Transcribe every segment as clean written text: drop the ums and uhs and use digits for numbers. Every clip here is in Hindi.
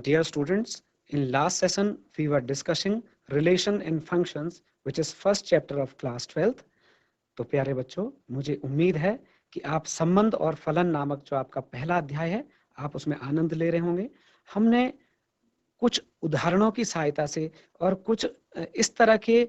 Dear students, in last session we were discussing relation in functions, which is first chapter of class 12th. तो प्यारे बच्चों, मुझे उम्मीद है कि आप संबंध और फलन नामक जो आपका पहला अध्याय है, आप उसमें आनंद ले रहे होंगे। हमने कुछ उदाहरणों की सहायता से और कुछ इस तरह के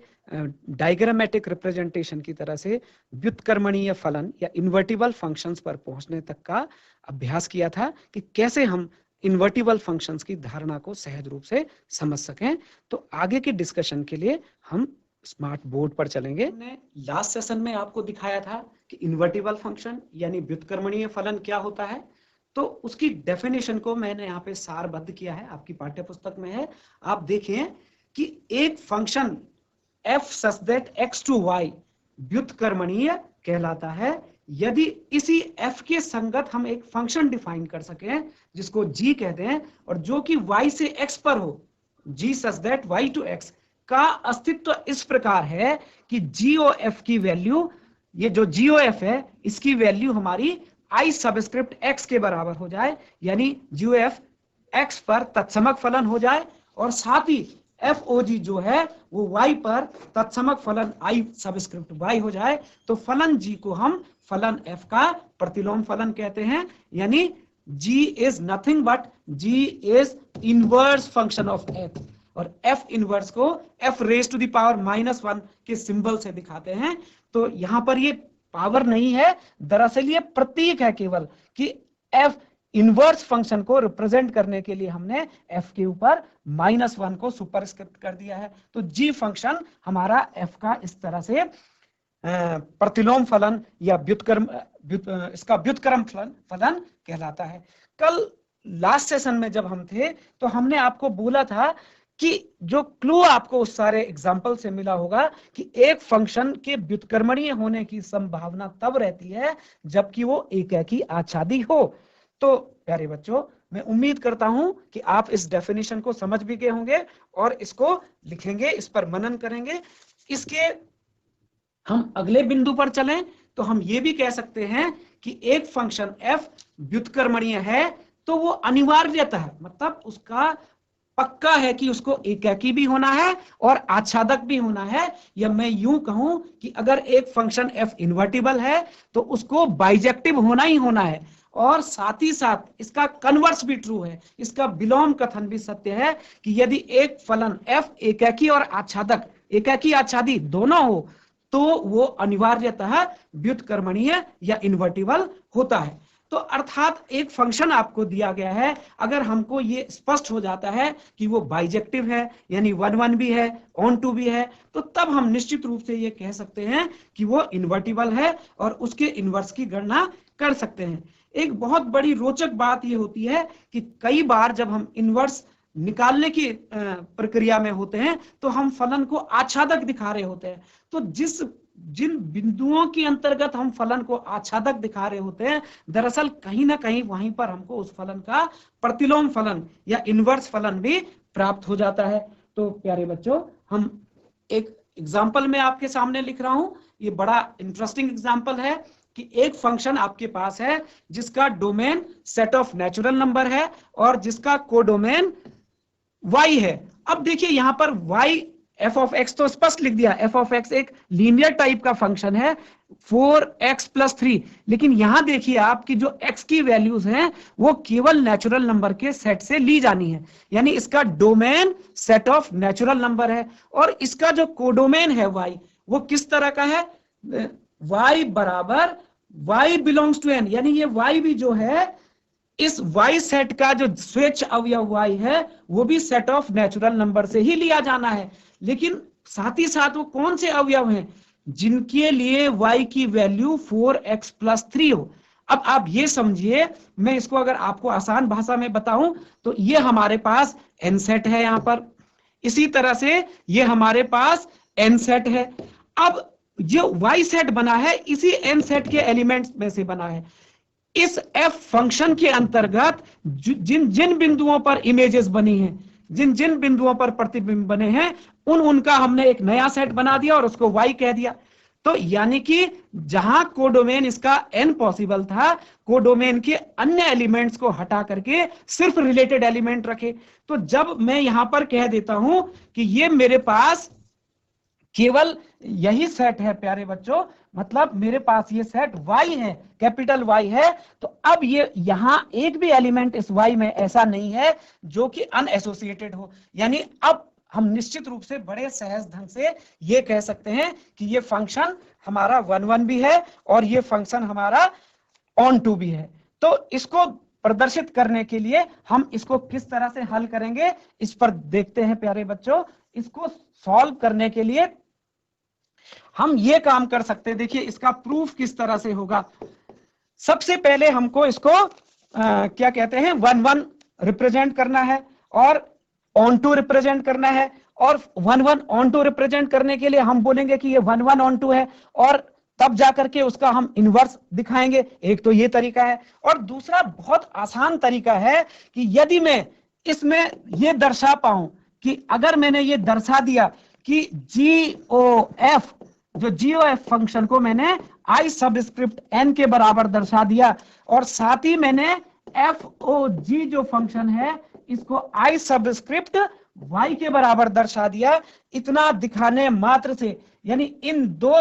डायग्रामेटिक रिप्रेजेंटेशन की तरह से व्युत्क्रमणीय फलन या इन्वर्टिबल फंक्शंस पर पहुंचने तक का अभ्यास किया था कि कैसे हम इन्वर्टिबल फंक्शंस की धारणा को सहज रूप से समझ सकें। तो आगे के डिस्कशन के लिए हम स्मार्ट बोर्ड पर चलेंगे। हमने लास्ट सेशन में आपको दिखाया था कि इन्वर्टिबल फंक्शन यानी व्युत्क्रमणीय फलन क्या होता है। तो उसकी डेफिनेशन को मैंने यहाँ पे सारबद्ध किया है, आपकी पाठ्य पुस्तक में है। आप देखें कि एक function f such that x to y व्युत्क्रमणीय कहलाता है यदि इसी f के संगत हम एक फंक्शन डिफाइन कर सकें जिसको g कहते हैं और जो कि y से x पर हो, g such that y to x का अस्तित्व इस प्रकार है कि GOF की वैल्यू, ये जो GOF है इसकी वैल्यू हमारी I सबस्क्रिप्ट x के बराबर हो जाए, यानी GOF x पर तत्समक फलन हो जाए और साथ ही FOG जो है वो y पर तत्समक फलन I सबस्क्रिप्ट y हो जाए। तो फलन g को हम फलन f का प्रतिलोम फलन कहते हैं, यानी g is nothing but g is inverse function of f और f इनवर्स को f raise to the power -1 के सिंबल से दिखाते हैं। तो यहां पर ये पावर नहीं है, दरअसल ये प्रतीक है केवल कि f इनवर्स फंक्शन को रिप्रेजेंट करने के लिए हमने f के ऊपर -1 को सुपरस्क्रिप्ट कर दिया है। तो g फंक्शन हमारा f का इस तरह से प्रतिलोम फलन या इसका व्युत्क्रम फलन कहलाता है। कल लास्ट सेशन में जब हम थे तो हमने आपको बोला था कि जो क्लू आपको उस सारे एग्जाम्पल से मिला होगा कि एक फंक्शन के व्युत्क्रमणीय होने की संभावना तब रहती है जबकि वो एकाकी आच्छादी हो। तो प्यारे बच्चों, मैं उम्मीद करता हूं कि आप इस डेफिनेशन को समझ भी गए होंगे और इसको लिखेंगे, इस पर मनन करेंगे। इसके हम अगले बिंदु पर चलें तो हम ये भी कह सकते हैं कि एक फंक्शन f व्युत्क्रमणीय है तो वो अनिवार्यतः, मतलब उसका पक्का है कि उसको एकाकी भी होना है और आच्छादक भी होना है। या मैं यूं कहूं कि अगर एक फंक्शन f इन्वर्टिबल है तो उसको बाइजेक्टिव होना ही होना है और साथ ही साथ इसका कन्वर्स भी ट्रू है, इसका विलोम कथन भी सत्य है कि यदि एक फलन f एकाकी और आच्छादक, एकाकी आच्छादी दोनों हो तो वो अनिवार्यतः व्युत्क्रमणीय या इन्वर्टिबल होता है। तो अर्थात एक फंक्शन आपको दिया गया है, अगर हमको ये स्पष्ट हो जाता है कि वो बाइजेक्टिव है यानी 1-1 भी है, ऑन टू भी है, तो तब हम निश्चित रूप से ये कह सकते हैं कि वो इन्वर्टिबल है और उसके इन्वर्स की गणना कर सकते हैं। एक बहुत बड़ी रोचक बात ये होती है कि कई बार जब हम इन्वर्स निकालने की प्रक्रिया में होते हैं तो हम फलन को आच्छादक दिखा रहे होते हैं। तो जिन बिंदुओं के अंतर्गत हम फलन को आच्छादक दिखा रहे होते हैं, दरअसल कहीं ना कहीं वहीं पर हमको उस फलन का प्रतिलोम फलन या इनवर्स फलन भी प्राप्त हो जाता है। तो प्यारे बच्चों, हम एक एग्जाम्पल में आपके सामने लिख रहा हूं, ये बड़ा इंटरेस्टिंग एग्जाम्पल है कि एक फंक्शन आपके पास है जिसका domain set of natural number है और जिसका कोडोमेन y है। अब देखिए यहां पर y f of x तो स्पष्ट लिख दिया, f of x एक लीनियर टाइप का फंक्शन है 4x + 3, लेकिन यहां देखिए आपकी जो x की वैल्यूज हैं वो केवल नेचुरल नंबर के सेट से ली जानी है, यानी इसका domain set of natural number है और इसका जो कोडोमेन है y वो किस तरह का है, y बराबर y बिलोंग्स टू n, यानी ये y भी जो है इस y सेट का जो स्वेच्छ अवयव y है वो भी सेट ऑफ नेचुरल नंबर से ही लिया जाना है। लेकिन साथ ही साथ वो कौन से अवयव हैं जिनके लिए y की वैल्यू 4x + 3 हो। अब आप ये समझिए, मैं इसको अगर आपको आसान भाषा में बताऊं तो ये हमारे पास n सेट है यहां पर, इसी तरह से ये हमारे पास n सेट है। अब जो y सेट बना है इसी n सेट के एलिमेंट्स में से बना है। इस f फंक्शन के अंतर्गत जिन जिन बिंदुओं पर इमेजेस बनी हैं, जिन जिन बिंदुओं पर प्रतिबिंब बने हैं, उनका हमने एक नया सेट बना दिया और उसको y कह दिया। तो यानी कि जहां कोडोमेन इसका n पॉसिबल था, कोडोमेन के अन्य एलिमेंट्स को हटा करके सिर्फ रिलेटेड एलिमेंट रखे। तो जब मैं यहां पर कह देता हूं कि ये मेरे पास केवल यही सेट है प्यारे बच्चों, मतलब मेरे पास ये सेट y है, कैपिटल Y है, तो अब ये यहां एक भी एलिमेंट इस y में ऐसा नहीं है जो कि अनएसोसिएटेड हो। यानी अब हम निश्चित रूप से बड़े सहज ढंग से ये कह सकते हैं कि ये फंक्शन हमारा 1 1 भी है और ये फंक्शन हमारा ऑन टू भी है। तो इसको प्रदर्शित करने के लिए हम इसको किस तरह से हल करेंगे, इस पर देखते हैं प्यारे बच्चों। इसको सॉल्व करने के लिए हम ये काम कर सकते हैं। देखिए इसका प्रूफ किस तरह से होगा। सबसे पहले हमको इसको क्या कहते हैं, 1 1 रिप्रेजेंट करना है और ऑन टू रिप्रेजेंट करना है। और 1 1 ऑन टू रिप्रेजेंट करने के लिए हम बोलेंगे कि ये 1 1 ऑन टू है, और तब जाकर के उसका हम इनवर्स दिखाएंगे। एक तो ये तरीका है, और दूसरा बहुत आसान तरीका है कि यदि मैं इसमें ये दर्शा पाऊं कि अगर मैंने ये दर्शा दिया कि GOF, जो GOF फंक्शन को मैंने I सबस्क्रिप्ट n के बराबर दर्शा दिया, और साथ ही मैंने FOG जो फंक्शन है इसको I सबस्क्रिप्ट y के बराबर दर्शा दिया। इतना दिखाने मात्र से, यानी इन दो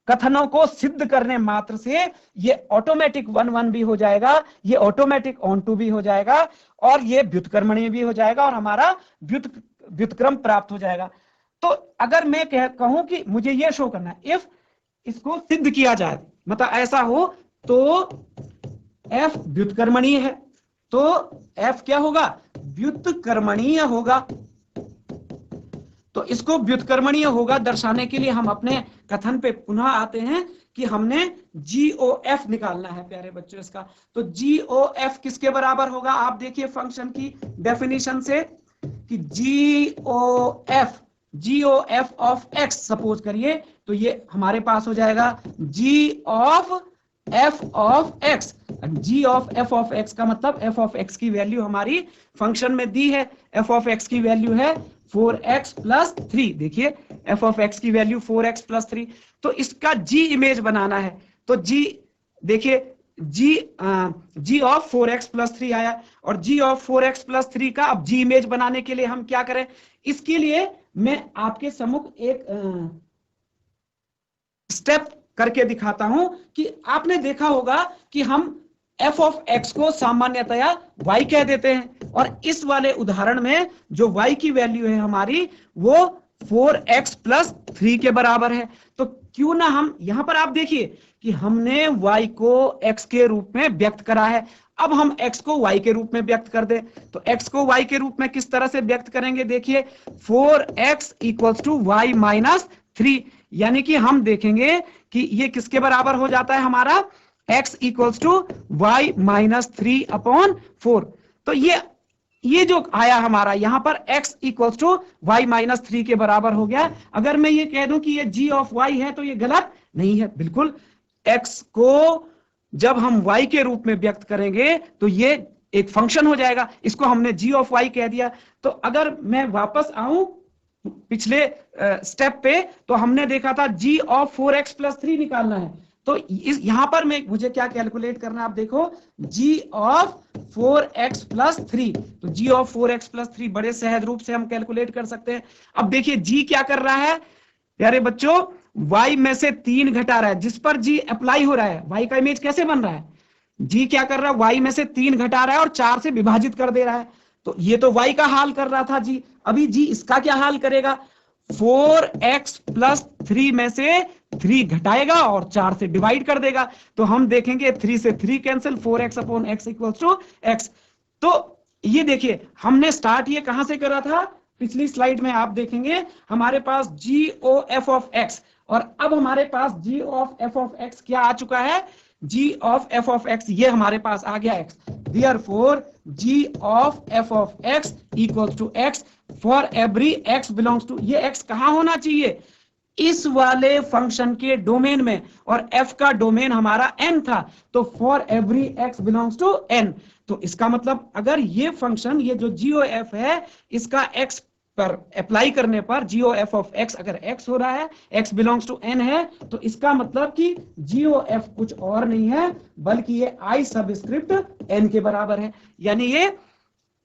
कथनों को सिद्ध करने मात्र से ये ऑटोमेटिक 1 1 भी हो जाएगा, ये ऑटोमेटिक ऑन टू भी हो जाएगा, और ये व्युत्क्रमणीय भी हो जाएगा, और हमारा व्युत्क्रम प्राप्त हो जाएगा। तो अगर मैं कहूं कि मुझे ये शो करना है, इफ इसको सिद्ध किया जाए, मतलब ऐसा हो तो f व्युत्क्रमणीय है, तो f क्या होगा, व्युत्क्रमणीय होगा। तो इसको व्युत्क्रमणीय होगा दर्शाने के लिए हम अपने कथन पे पुनः आते हैं कि हमने GOF निकालना है प्यारे बच्चों इसका। तो GOF किसके बराबर होगा, आप देखिए फंक्शन की डेफिनेशन से कि GOF ऑफ x सपोज करिए, तो ये हमारे पास हो जाएगा G of f of x। G of f of x का मतलब f ऑफ x की वैल्यू हमारी फंक्शन में दी है, f ऑफ x की वैल्यू है 4x प्लस 3। देखिए f ऑफ x की वैल्यू 4x प्लस 3, तो इसका g इमेज बनाना है। तो g देखिए g ऑफ 4x प्लस 3 आया, और g ऑफ 4x प्लस 3 का अब g इमेज बनाने के लिए हम क्या करें, इसके लिए मैं आपके सम्मुख एक स्टेप करके दिखाता हूं कि आपने देखा होगा कि हम f ऑफ x को सामान्यतया y कह देते हैं, और इस वाले उदाहरण में जो y की वैल्यू है हमारी वो 4x प्लस 3 के बराबर है। तो क्यों ना हम यहां पर, आप देखिए कि हमने y को x के रूप में व्यक्त करा है, अब हम x को y के रूप में व्यक्त कर दे। तो x को y के रूप में किस तरह से व्यक्त करेंगे, देखिए 4x equals to y minus 3, यानी कि हम देखेंगे कि ये किसके बराबर हो जाता है हमारा, x equals to y minus 3 upon 4। तो ये जो आया हमारा यहां पर x equals to y minus 3 के बराबर हो गया। अगर मैं ये कह दूं कि ये g ऑफ y है तो ये गलत नहीं है, बिल्कुल। x को जब हम y के रूप में व्यक्त करेंगे तो ये एक फंक्शन हो जाएगा, इसको हमने g ऑफ y कह दिया। तो अगर मैं वापस आऊं पिछले स्टेप पे, तो हमने देखा था g ऑफ 4x प्लस 3 निकालना है। तो यहां पर मुझे क्या कैलकुलेट करना है, आप देखो g ऑफ 4x प्लस 3, तो g ऑफ 4x प्लस 3 बड़े सहज रूप से हम कैलकुलेट कर सकते हैं। अब देखिए g क्या कर रहा है प्यारे बच्चों, y में से 3 घटा रहा है, जिस पर g अप्लाई हो रहा है, y का इमेज कैसे बन रहा है, g क्या कर रहा है, y में से 3 घटा रहा है और 4 से विभाजित कर दे रहा है। तो ये तो y का हाल कर रहा था g, अभी g इसका क्या हाल करेगा, 4x प्लस 3 में से 3 घटाएगा और 4 से डिवाइड कर देगा। तो हम देखेंगे 3 से 3 cancel, 4x upon x equals to x। तो ये देखिए हमने स्टार्ट ये कहां से करा था, पिछली स्लाइड में आप देखेंगे हमारे पास GOF ऑफ x, और अब हमारे पास G of f of x क्या आ चुका है, G of f of x, ये हमारे पास आ गया x। Therefore G of f of x equals to x for every x belongs to, ये x कहां होना चाहिए, इस वाले फंक्शन के डोमेन में, और f का डोमेन हमारा n था, तो for every x belongs to n। तो इसका मतलब अगर ये फंक्शन, ये जो GOF है, इसका x पर अप्लाई करने पर जीओ एफ ऑफ एक्स अगर एक्स हो रहा है, एक्स बिलोंग्स टू एन है, तो इसका मतलब कि जीओ एफ कुछ और नहीं है बल्कि ये आई सबस्क्रिप्ट एन के बराबर है, यानी ये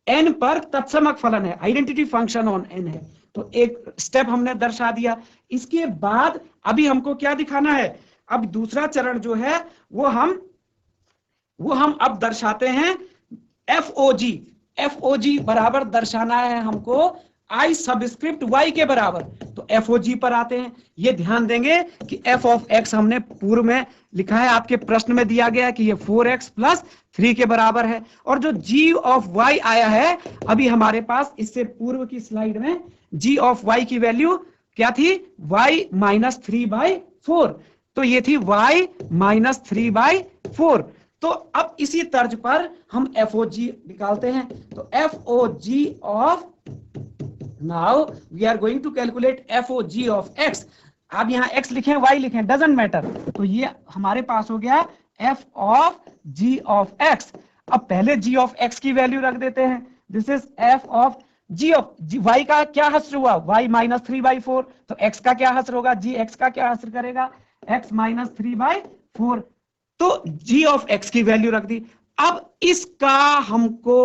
एन पर तत्समक फलन है, आइडेंटिटी फंक्शन ऑन एन है। तो एक स्टेप हमने दर्शा दिया। इसके बाद अभी हमको क्या दिखाना है, अब दूसरा चरण जो है वो हम अब दर्शाते हैं एफओजी। एफओजी बराबर दर्शाना है हमको आई सबस्क्रिप्ट वाई के बराबर। तो एफओजी पर आते हैं। ये ध्यान देंगे कि एफ ऑफ एक्स हमने पूर्व में लिखा है, आपके प्रश्न में दिया गया है कि ये 4x प्लस 3 के बराबर है। और जो g ऑफ y आया है अभी हमारे पास, इससे पूर्व की स्लाइड में g ऑफ y की वैल्यू क्या थी, y माइनस 3/4। तो ये थी y माइनस 3/4। तो अब इसी तर्ज पर हम एफओजी निकालते हैं। तो FOG of, now we are going to calculate FOG of X. आप यहां x लिखें y लिखें डजंट मैटर। तो ये हमारे पास हो गया f of g of x। अब पहले g ऑफ x की वैल्यू रख देते हैं। This is f of g of y का क्या हस्र हुआ, y माइनस 3/4। तो x का क्या हस्र होगा, g x का क्या हस्र करेगा, x माइनस 3/4। तो g ऑफ x की वैल्यू रख दी। अब इसका हमको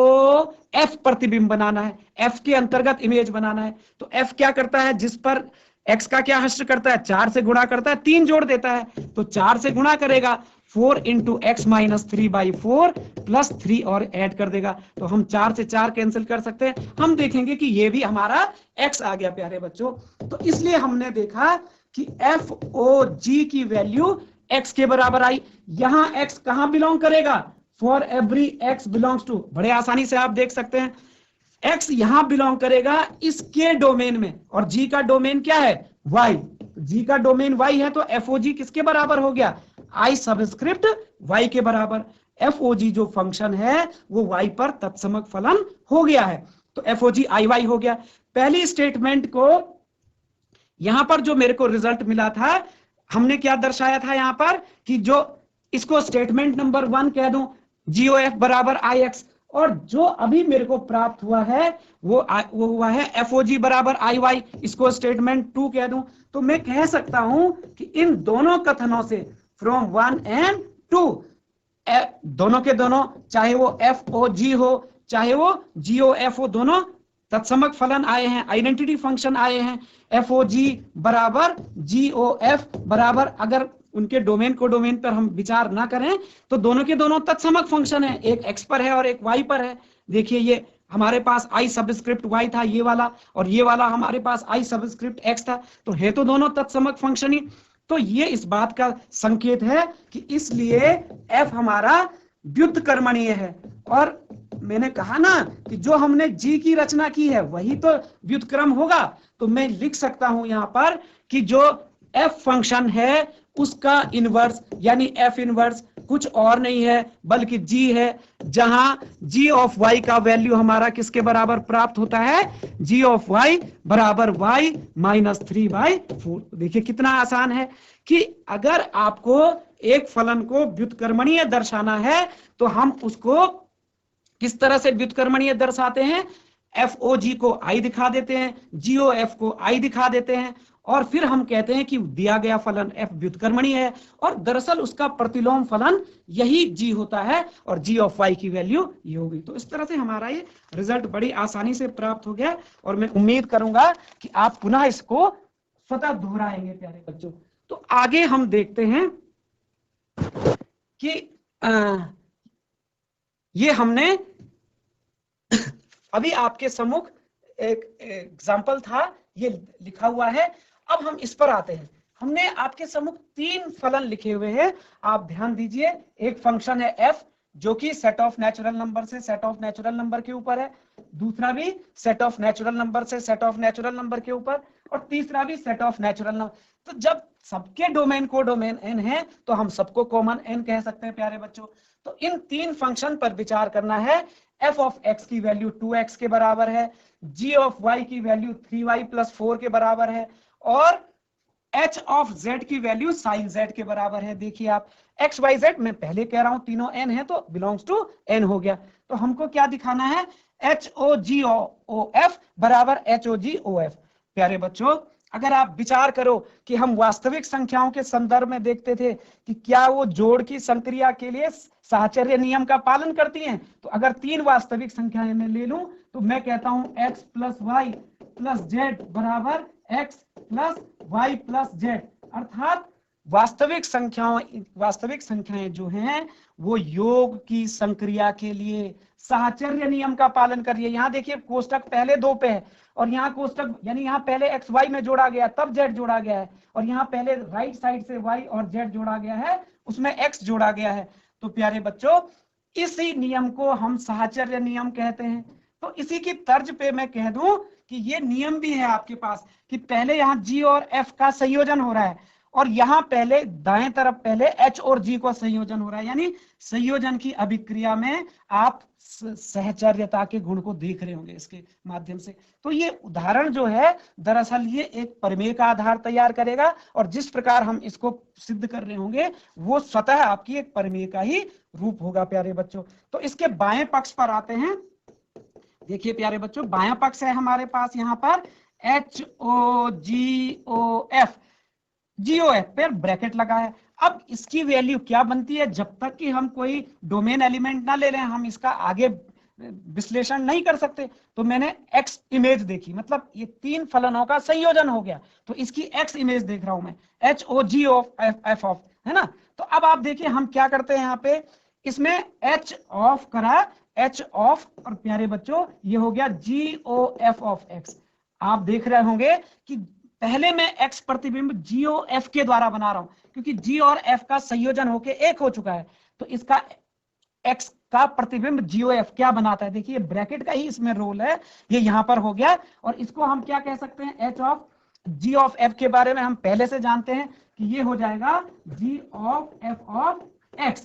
f प्रतिबिंब बनाना है, f के अंतर्गत इमेज बनाना है। तो f क्या करता है, जिस पर x का क्या हश्र करता है, 4 से गुणा करता है, 3 जोड़ देता है। तो 4 से गुणा करेगा, 4 इंटू एक्स माइनस 3/4 प्लस 3 और ऐड कर देगा। तो हम 4 से 4 कैंसिल कर सकते हैं। हम देखेंगे कि ये भी हमारा x आ गया प्यारे बच्चों। तो इसलिए हमने देखा कि एफ ओ जी की वैल्यू x के बराबर आई। यहां x कहां बिलोंग करेगा, for every x belongs to, बड़े आसानी से आप देख सकते हैं x यहां बिलोंग करेगा इसके डोमेन में, और g का डोमेन क्या है, y। g का डोमेन y है, तो FOG किसके बराबर हो गया, i सबस्क्रिप्ट y के बराबर। FOG जो फंक्शन है वो y पर तत्समक फलन हो गया है। तो FOG IY हो गया। पहली स्टेटमेंट को यहां पर जो मेरे को रिजल्ट मिला था, हमने क्या दर्शाया था यहां पर कि जो इसको स्टेटमेंट नंबर 1 कह दूं, GOF बराबर IX, और जो अभी मेरे को प्राप्त हुआ है वो हुआ है FOG बराबर IY, इसको स्टेटमेंट 2 कह दूं। तो मैं कह सकता हूं कि इन दोनों कथनों से फ्रॉम 1 एंड 2, दोनों के दोनों, चाहे वो FOG हो चाहे वो GOF हो, दोनों तत्समक फलन आए हैं, आइडेंटिटी फंक्शन आए हैं। FOG बराबर GOF बराबर, अगर उनके डोमेन को डोमेन पर हम विचार ना करें तो दोनों के दोनों तत्समक फंक्शन है, एक x पर है और एक y पर है। देखिए ये हमारे पास i सबस्क्रिप्ट y था ये वाला, और ये वाला हमारे पास i सबस्क्रिप्ट x था, तो है तो दोनों तत्समक फंक्शन ही। तो ये इस बात का संकेत है कि इसलिए f हमारा व्युत्क्रमणीय है। और मैंने कहा ना कि जो हमने g की रचना की है वही तो व्युत्क्रम होगा। तो मैं लिख सकता हूं यहां पर कि जो f फंक्शन है उसका इनवर्स यानी f इनवर्स कुछ और नहीं है बल्कि g है, जहां g ऑफ y का वैल्यू हमारा किसके बराबर प्राप्त होता है, g ऑफ y बराबर y माइनस 3/4। देखिए कितना आसान है कि अगर आपको एक फलन को व्युत्क्रमणीय दर्शाना है तो हम उसको किस तरह से व्युत्क्रमणीय दर्शाते हैं, FOG को I दिखा देते हैं, GOF को I दिखा देते हैं, और फिर हम कहते हैं कि दिया गया फलन f व्युत्क्रमणीय है, और दरअसल उसका प्रतिलोम फलन यही g होता है, और g ऑफ y की वैल्यू ये होगी। तो इस तरह से हमारा ये रिजल्ट बड़ी आसानी से प्राप्त हो गया, और मैं उम्मीद करूंगा कि आप पुनः इसको स्वतः दोहराएंगे प्यारे बच्चों। तो आगे हम देखते हैं कि ये हमने अभी आपके सम्मुख एक एग्जाम्पल था, ये लिखा हुआ है। अब हम इस पर आते हैं। हमने आपके सम्मुख 3 फलन लिखे हुए हैं, आप ध्यान दीजिए। एक फंक्शन है f जो कि सेट ऑफ नेचुरल नंबर से सेट ऑफ नेचुरल नंबर के ऊपर है, दूसरा भी सेट ऑफ नेचुरल नंबर से सेट ऑफ नेचुरल नंबर के ऊपर, और तीसरा भी सेट ऑफ नेचुरल नंबर। तो जब सबके डोमेन को डोमेन n है तो हम सबको कॉमन n कह सकते हैं प्यारे बच्चों। तो इन 3 फंक्शन पर विचार करना है। f ऑफ x की वैल्यू 2x के बराबर है, g ऑफ y की वैल्यू 3y प्लस 4 के बराबर है, और h ऑफ z की वैल्यू sin z के बराबर है। देखिए आप x y z, मैं पहले कह रहा हूं तीनों n है तो बिलोंग्स टू n हो गया। तो हमको क्या दिखाना है, HOGOF बराबर HOGOF। प्यारे बच्चों, अगर आप विचार करो कि हम वास्तविक संख्याओं के संदर्भ में देखते थे कि क्या वो जोड़ की संक्रिया के लिए साहचर्य नियम का पालन करती हैं, तो अगर 3 वास्तविक संख्याएं मैं ले लूं तो मैं कहता हूं x plus Y plus Z बराबर x plus Y plus Z. अर्थात वास्तविक संख्याएं जो हैं वो योग की संक्रिया के लिए साहचर्य नियम का पालन कर रही है। यहाँ देखिए कोष्टक पहले 2 पे है और यहाँ कोष्टक यानी यहाँ पहले एक्स वाई में जोड़ा गया तब जेड जोड़ा गया है, और यहाँ पहले राइट साइड से वाई और जेड जोड़ा गया है उसमें एक्स जोड़ा गया है। तो प्यारे बच्चों, इसी नियम को हम साहचर्य नियम कहते हैं। तो इसी की तर्ज पे मैं कह दूं कि ये नियम भी है आपके पास कि पहले यहाँ जी और एफ का संयोजन हो रहा है और यहाँ पहले दाएं तरफ पहले एच और जी का संयोजन हो रहा है, यानी संयोजन की अभिक्रिया में आप सहचर्यता के गुण को देख रहे होंगे इसके माध्यम से। तो ये उदाहरण जो है दरअसल ये एक प्रमेय का आधार तैयार करेगा और जिस प्रकार हम इसको सिद्ध कर रहे होंगे वो स्वतः आपकी एक प्रमेय का ही रूप होगा प्यारे बच्चों। तो इसके बाएं पक्ष पर आते हैं। देखिए प्यारे बच्चों, बायां पक्ष है हमारे पास यहाँ पर HOGOF, GOF पर ब्रैकेट लगा है। अब इसकी वैल्यू क्या बनती है, जब तक कि हम कोई डोमेन एलिमेंट ना ले लें हम इसका आगे विश्लेषण नहीं कर सकते। तो मैंने x इमेज देखी, मतलब ये 3 फलनों का संयोजन हो गया, तो इसकी x इमेज देख रहा हूं मैं, HOGOF ऑफ, है ना। तो अब आप देखिए हम क्या करते हैं यहाँ पे, इसमें h ऑफ करा, h ऑफ, और प्यारे बच्चों ये हो गया GOF ऑफ x। आप देख रहे होंगे कि पहले मैं x प्रतिबिंब GOF के द्वारा बना रहा हूं क्योंकि G और F का संयोजन होके एक हो चुका है, तो इसका x का प्रतिबिंब GOF क्या बनाता है, देखिए ब्रैकेट का ही इसमें रोल है, ये यहां पर हो गया। और इसको हम क्या कह सकते हैं, h of G of F के बारे में हम पहले से जानते हैं कि ये हो जाएगा G of F of x।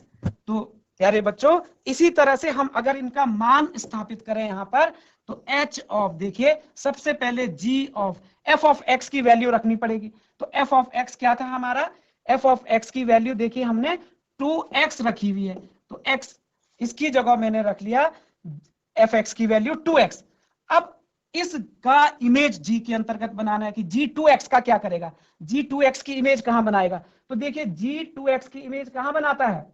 तो प्यारे बच्चों, इसी तरह से हम अगर इनका मान स्थापित करें यहां पर, तो h ऑफ, देखिए सबसे पहले G of f of x की वैल्यू रखनी पड़ेगी। तो f ऑफ x क्या था हमारा, f ऑफ x की वैल्यू देखिए हमने 2x रखी हुई है, तो x इसकी जगह मैंने रख लिया fx की वैल्यू 2x। अब इसका इमेज g के अंतर्गत बनाना है कि g 2x का क्या करेगा, g 2x की इमेज कहां बनाएगा। तो देखिए g 2x की इमेज कहां बनाता है,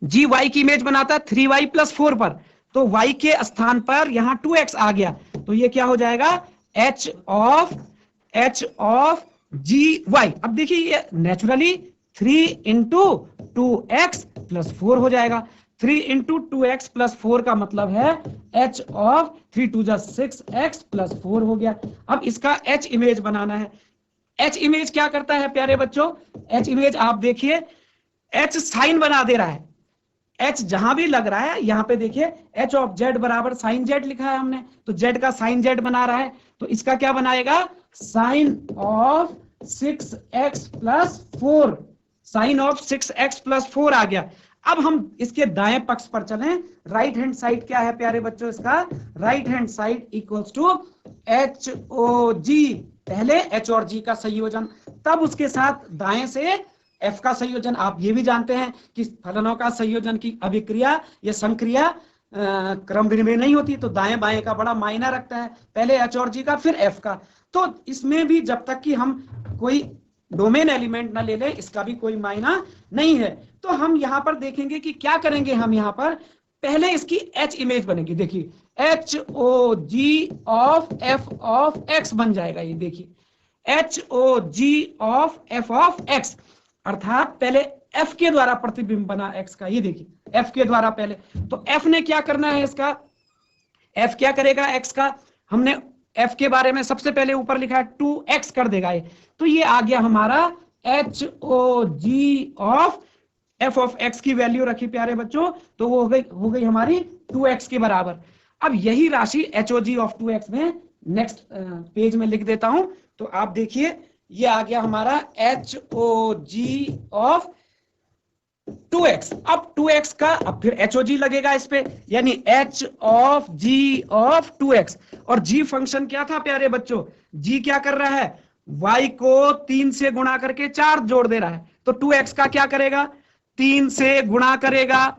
g y की इमेज बनाता है 3y प्लस 4 पर, तो y के स्थान पर यहां 2x आ गया, तो ये क्या हो जाएगा h ऑफ gy। अब देखिए ये नेचुरली 3 इंटू 2x प्लस 4 हो जाएगा। 3 इंटू 2x प्लस 4 का मतलब है h ऑफ 3 2 6x प्लस 4 हो गया। अब इसका h इमेज बनाना है। h इमेज क्या करता है प्यारे बच्चों, h इमेज आप देखिए h साइन बना दे रहा है, h जहां भी लग रहा है यहाँ पे देखिए h ऑफ z बराबर साइन z लिखा है हमने, तो z का साइन z बना रहा है, तो इसका क्या बनाएगा, sine of 6x plus 4, sine of 6x plus 4 आ गया। अब हम इसके दाएं पक्ष पर चलें, राइट हैंड साइड क्या है प्यारे बच्चों, इसका right hand side equals to HOG, पहले h और g का संयोजन, तब उसके साथ दाएं से f का संयोजन। आप ये भी जानते हैं कि फलनों का संयोजन की अभिक्रिया या संक्रिया क्रम विनिमय नहीं होती, तो दाएं बाएं का बड़ा मायना रखता है, पहले h और g का फिर f का। तो इसमें भी जब तक कि हम कोई डोमेन एलिमेंट ना ले लें इसका भी कोई मायना नहीं है। तो हम यहाँ पर देखेंगे कि क्या करेंगे, हम यहाँ पर पहले इसकी h इमेज बनेगी, देखिए HOG of f of x बन जाएगा, ये देखिए HOG of f of x, अर्थात पहले f के द्वारा प्रतिबिंब बना x का, ये देखिए f के द्वारा पहले, तो f ने क्या करना है, इसका f क्या करेगा x का, हमने f के बारे में सबसे पहले ऊपर लिखा है 2x कर देगा ये, तो ये आ गया हमारा HOG of f of x की वैल्यू रखी प्यारे बच्चों, तो वो हो गई हमारी 2x के बराबर। अब यही राशि HOG ऑफ 2x में नेक्स्ट पेज में लिख देता हूं, तो आप देखिए ये आ गया हमारा HOG ऑफ 2x। अब 2x का अब फिर HOG लगेगा इस पे, यानी h of g of 2x, और g फंक्शन क्या था प्यारे बच्चों, g क्या कर रहा है, y को 3 से गुणा करके 4 जोड़ दे रहा है, तो 2x का क्या करेगा, 3 से गुणा करेगा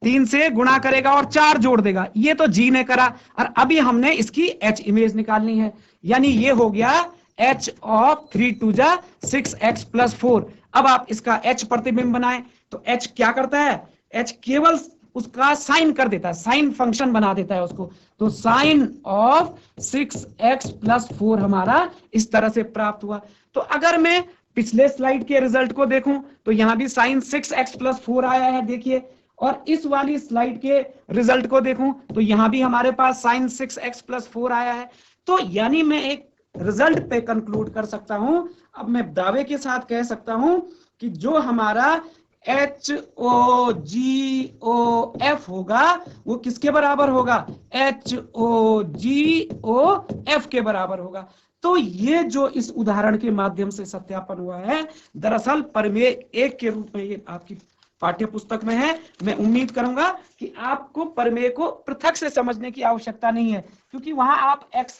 3 से गुणा करेगा और 4 जोड़ देगा, ये तो जी ने करा। और अभी हमने इसकी एच इमेज निकालनी है, यानी ये हो गया h ऑफ 3 2 जा 6x प्लस 4। अब आप इसका h प्रतिबिंब बनाएं तो h क्या करता है, h केवल उसका साइन कर देता है, साइन फंक्शन बना देता है उसको। तो साइन ऑफ 6x प्लस 4 हमारा इस तरह से प्राप्त हुआ। तो अगर मैं पिछले स्लाइड के रिजल्ट को देखूं तो यहां भी साइन 6x प्लस 4 आया है, देखिए। और इस वाली स्लाइड के रिजल्ट को देखूं तो यहां भी हमारे पास साइन 6x प्लस 4 आया है। तो यानी मैं एक रिजल्ट पे कंक्लूड कर सकता हूं, अब मैं दावे के साथ कह सकता हूं कि जो हमारा HOGOF होगा वो किसके बराबर होगा, HOGOF के बराबर होगा। तो ये जो इस उदाहरण के माध्यम से सत्यापन हुआ है, दरअसल प्रमेय 1 के रूप में ये आपकी पाठ्य पुस्तक में है। मैं उम्मीद करूंगा कि आपको प्रमेय को पृथक से समझने की आवश्यकता नहीं है, क्योंकि वहां आप x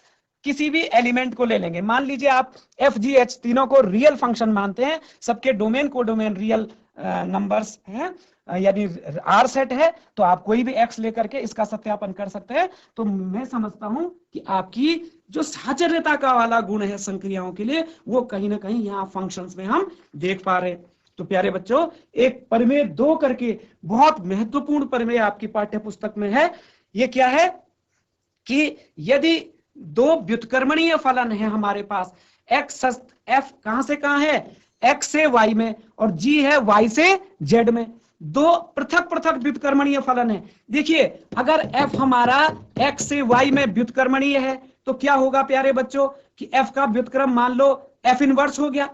किसी भी एलिमेंट को ले लेंगे। मान लीजिए आप FGH तीनों को रियल फंक्शन मानते हैं, सबके डोमेन को डोमेन रियल नंबर्स हैं, यानी R सेट है, तो आप कोई भी x लेकर के इसका सत्यापन कर सकते हैं। तो मैं समझता हूं कि आपकी जो साहचर्यता का वाला गुण है संक्रियाओं के लिए, वो कहीं ना कहीं यहाँ फंक्शंस में हम देख पा रहे हैं। तो प्यारे बच्चों, एक प्रमेय 2 करके बहुत महत्वपूर्ण प्रमेय आपकी पाठ्य पुस्तक में है। ये क्या है कि यदि 2 व्युत्क्रमणीय फलन है हमारे पास, x f कहां से कहां है, x से y में, और g है y से z में। 2 पृथक पृथक व्युत्क्रमणीय फलन है। देखिए अगर f हमारा x से y में व्युत्क्रमणीय है तो क्या होगा प्यारे बच्चों कि f का व्युत्क्रम मान लो f इनवर्स हो गया,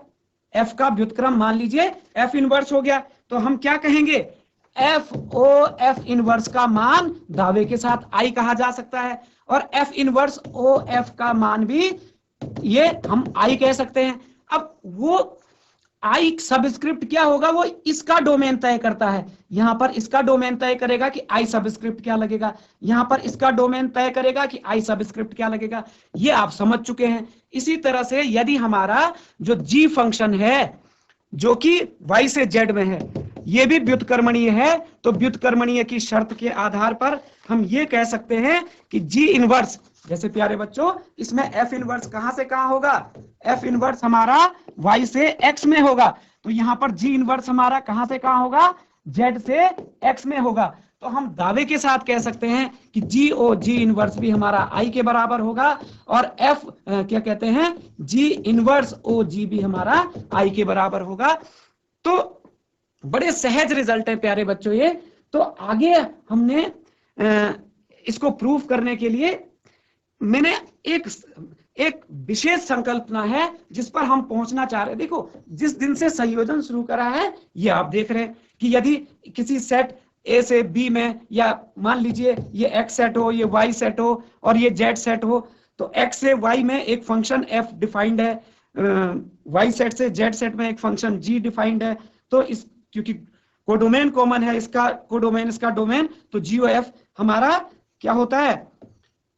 f का व्युत्क्रम मान लीजिए f इनवर्स हो गया, तो हम क्या कहेंगे, f इनवर्स का मान दावे के साथ I कहा जा सकता है, और f इनवर्स OF का मान भी ये हम I कह सकते हैं। अब वो I सबस्क्रिप्ट क्या होगा, वो इसका डोमेन तय करता है। यहां पर इसका डोमेन तय करेगा कि I सबस्क्रिप्ट क्या लगेगा, यहां पर इसका डोमेन तय करेगा कि I सबस्क्रिप्ट क्या लगेगा। ये आप समझ चुके हैं। इसी तरह से यदि हमारा जो G फंक्शन है जो कि y से z में है, ये भी व्युत्क्रमणीय है, तो व्युत्क्रमणीय की शर्त के आधार पर हम ये कह सकते हैं कि G इनवर्स, जैसे प्यारे बच्चों इसमें f इनवर्स कहां से कहां होगा, f इनवर्स हमारा y से x में होगा, तो यहां पर G इनवर्स हमारा कहां से कहां होगा, z से x में होगा। तो हम दावे के साथ कह सकते हैं कि G इनवर्स भी हमारा I के बराबर होगा, और f क्या कहते हैं, G इनवर्स OG भी हमारा I के बराबर होगा। तो बड़े सहज रिजल्ट है प्यारे बच्चों ये। तो आगे हमने इसको प्रूव करने के लिए मैंने एक विशेष संकल्पना है जिस पर हम पहुंचना चाह रहे हैं। देखो जिस दिन से संयोजन शुरू करा है, ये आप देख रहे हैं कि यदि किसी सेट A से B में, या मान लीजिए ये X सेट हो, ये Y सेट हो और ये Z सेट हो, तो X से Y में एक फंक्शन F डिफाइंड है, Y सेट से Z सेट में एक फंक्शन G डिफाइंड है। तो इस क्योंकि कोडोमेन कॉमन है, इसका कोडोमेन इसका डोमेन, तो GOF हमारा क्या होता है,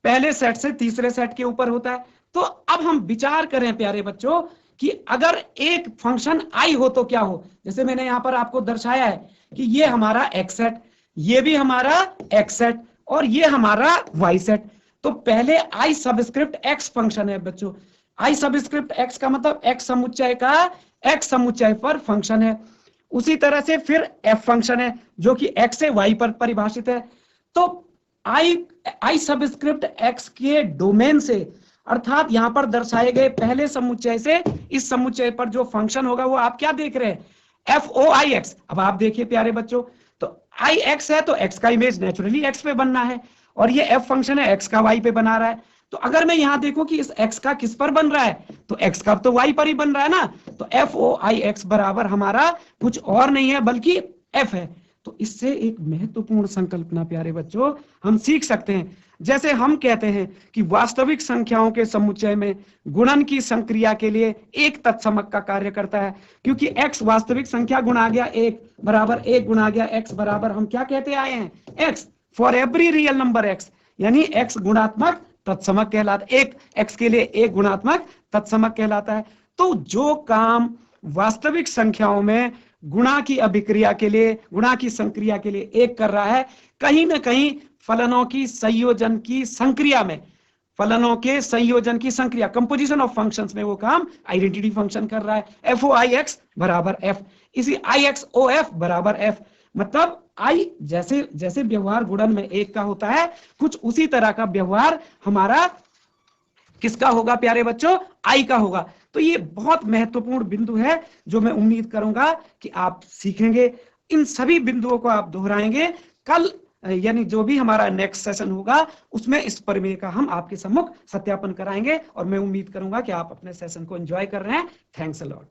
पहले सेट से तीसरे सेट के ऊपर होता है। तो अब हम विचार करें प्यारे बच्चों कि अगर एक फंक्शन I हो तो क्या हो। जैसे मैंने यहां पर आपको दर्शाया है कि ये हमारा X सेट, ये भी हमारा X सेट, और ये हमारा Y सेट। तो पहले I सबस्क्रिप्ट X फंक्शन है बच्चों, I सबस्क्रिप्ट X का मतलब X समुच्चय का X समुच्चय पर फंक्शन है। उसी तरह से फिर F फंक्शन है जो कि X से Y पर परिभाषित है। तो I सबस्क्रिप्ट X के डोमेन से, अर्थात यहां पर दर्शाए गए पहले समुच्चय से इस समुच्चय पर जो फंक्शन होगा वो आप क्या देख रहे हैं, FOIX। अब आप देखिए प्यारे बच्चों, तो IX है तो X का इमेज नेचुरली X पे बनना है, और ये F फंक्शन है X का Y पे बना रहा है। तो अगर मैं यहां देखूं कि इस X का किस पर बन रहा है, तो X का तो Y पर ही बन रहा है ना। तो FOIX बराबर हमारा कुछ और नहीं है बल्कि F है। तो इससे एक महत्वपूर्ण संकल्पना प्यारे बच्चों हम सीख सकते हैं। जैसे हम कहते हैं कि वास्तविक संख्याओं के समुच्चय में गुणन की संक्रिया के लिए एक तत्समक का कार्य करता है, क्योंकि x वास्तविक संख्या गुणा गया 1 बराबर 1 गुणा गया x बराबर हम क्या कहते आए हैं, x for every real number x, यानी x गुणात्मक तत्समक कहलाता है, एक x के लिए एक गुणात्मक तत्समक कहलाता है। तो जो काम वास्तविक संख्याओं में गुणा की अभिक्रिया के लिए, गुणा की संक्रिया के लिए एक कर रहा है, कहीं ना कहीं फलनों की संयोजन की संक्रिया में, फलनों के संयोजन की संक्रिया, कंपोजिशन ऑफ फंक्शंस में वो काम आइडेंटिटी फंक्शन कर रहा है। एफ ओ आई एक्स बराबर एफ, इसी आई एक्स ओ एफ बराबर एफ, मतलब आई जैसे जैसे व्यवहार गुणन में एक का होता है, कुछ उसी तरह का व्यवहार हमारा किसका होगा प्यारे बच्चों, आई का होगा। तो ये बहुत महत्वपूर्ण बिंदु है जो मैं उम्मीद करूंगा कि आप सीखेंगे। इन सभी बिंदुओं को आप दोहराएंगे। कल यानी जो भी हमारा नेक्स्ट सेशन होगा उसमें इस प्रमेय का हम आपके सम्मुख सत्यापन कराएंगे, और मैं उम्मीद करूंगा कि आप अपने सेशन को एंजॉय कर रहे हैं। Thanks a lot.